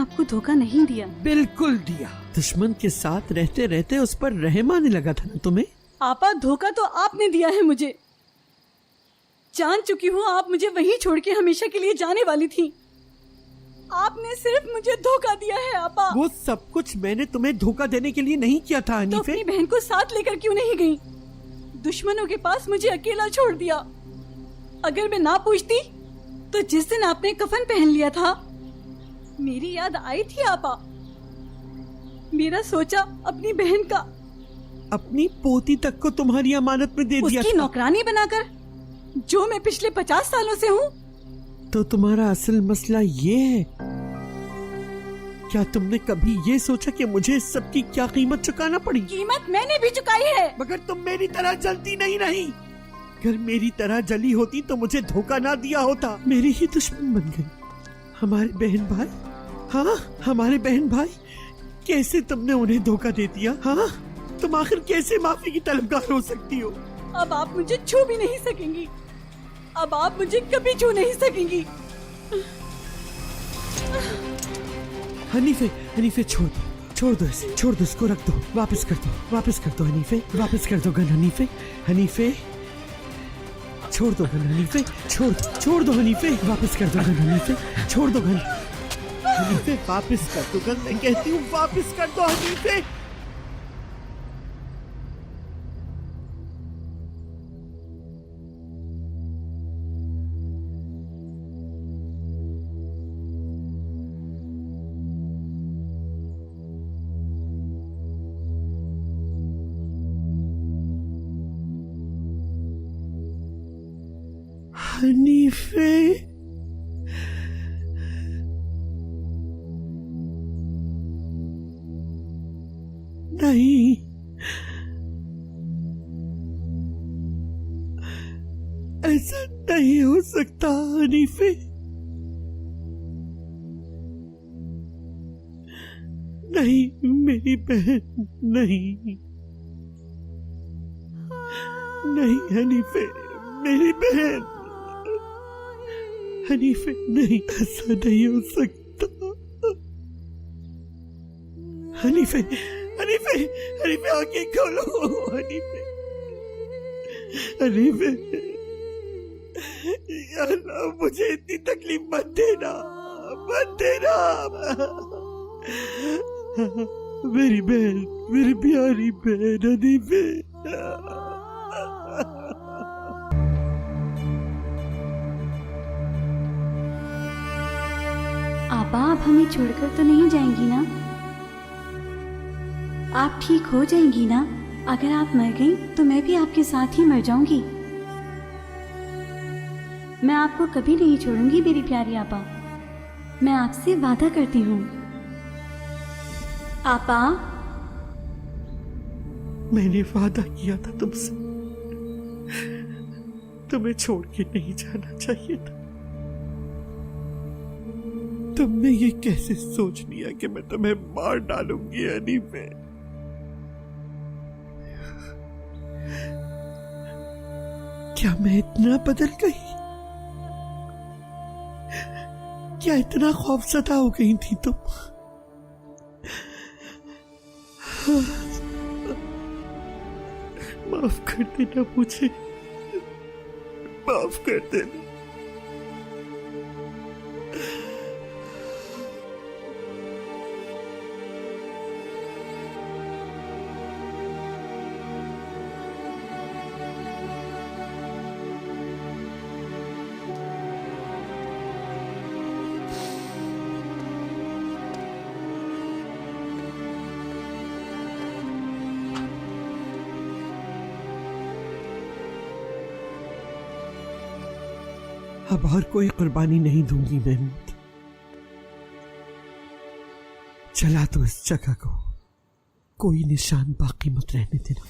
आपको धोखा नहीं दिया। बिल्कुल दिया। दुश्मन के साथ रहते रहते उस पर रहम आने लगा था ना तुम्हें। आपा, धोखा तो आपने दिया है मुझे। जान चुकी हूँ आप मुझे वहीं छोड़ के हमेशा के लिए जाने वाली थी। आपने सिर्फ मुझे धोखा दिया है आपा। वो सब कुछ मैंने तुम्हें धोखा देने के लिए नहीं किया था तो हनीफे। अपनी बहन को साथ लेकर क्यों नहीं गई? दुश्मनों के पास मुझे अकेला छोड़ दिया। अगर मैं ना पूछती तो जिस दिन आपने कफन पहन लिया था मेरी याद आई थी आपा। मेरा सोचा अपनी बहन का, अपनी पोती तक को तुम्हारी अमानत में दे दिया उसकी था। नौकरानी बनाकर, जो मैं पिछले 50 सालों से हूँ। तो तुम्हारा असल मसला ये है? क्या तुमने कभी ये सोचा कि मुझे इस सब की क्या कीमत चुकाना पड़ी? कीमत मैंने भी चुकाई है। मगर तुम मेरी तरह जलती नहीं रही। अगर मेरी तरह जली होती तो मुझे धोखा ना दिया होता। मेरी ही दुश्मन बन गई। हमारे बहन भाई, हाँ हमारे बहन भाई, कैसे तुमने उन्हें धोखा दे दिया? हाँ, तुम आखिर कैसे माफी की तलबगार हो सकती हो? अब आप मुझे छू भी नहीं सकेंगी। अब आप मुझे कभी छू नहीं सकेंगी। हनीफे, हनीफे छोड़ दो इसे, छोड़ दो इसको, रख दो, वापस कर दो हनीफे, वापस कर दो गन हनीफे, हनीफे छोड़ दो गन हनीफे, छोड़ दो हनीफे, वापस कर दो गन हनीफे, छोड़ दो गन हनीफे, वापस कर दो गन, मैं कहती हूँ वापस कर दो हनीफे। हनीफे, नहीं, ऐसा नहीं हो सकता हनीफे। नहीं मेरी बहन, नहीं हनीफे, मेरी बहन, हनीफे नहीं, ऐसा नहीं हो सकता। हनीफे, हनीफे, हनीफे आंखें खोलो, हनीफे, या अल्लाह मुझे इतनी तकलीफ मत देना। मेरी बहन, मेरी प्यारी बहन हनीफे। आपा, आप हमें छोड़कर तो नहीं जाएंगी ना? आप ठीक हो जाएंगी ना? अगर आप मर गई तो मैं भी आपके साथ ही मर जाऊंगी। मैं आपको कभी नहीं छोड़ूंगी मेरी प्यारी आपा। मैं आपसे वादा करती हूँ। आपा, मैंने वादा किया था तुमसे, तुम्हें छोड़ के नहीं जाना चाहिए था। तुमने ये कैसे सोच लिया कि मैं तुम्हें मार डालूंगी हनीफे? क्या मैं इतना बदल गई? क्या इतना खौफजदा हो गई थी तुम? माफ कर देना मुझे, माफ कर देना। अब और कोई कुर्बानी नहीं दूंगी महमूद। चला तो इस जगह को कोई निशान बाकी मत रहने देना।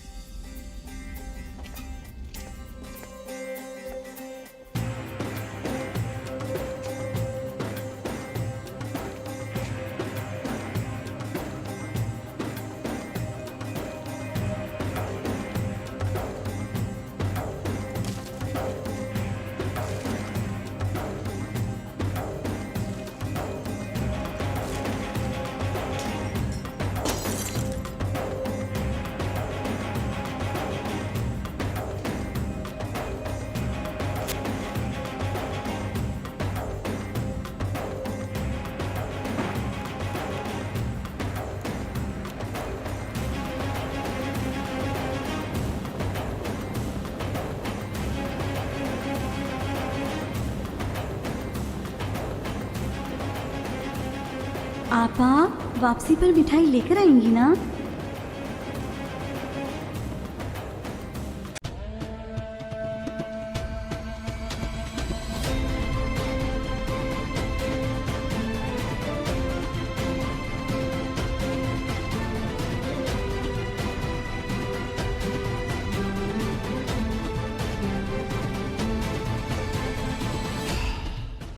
आपा वापसी पर मिठाई लेकर आएंगी ना?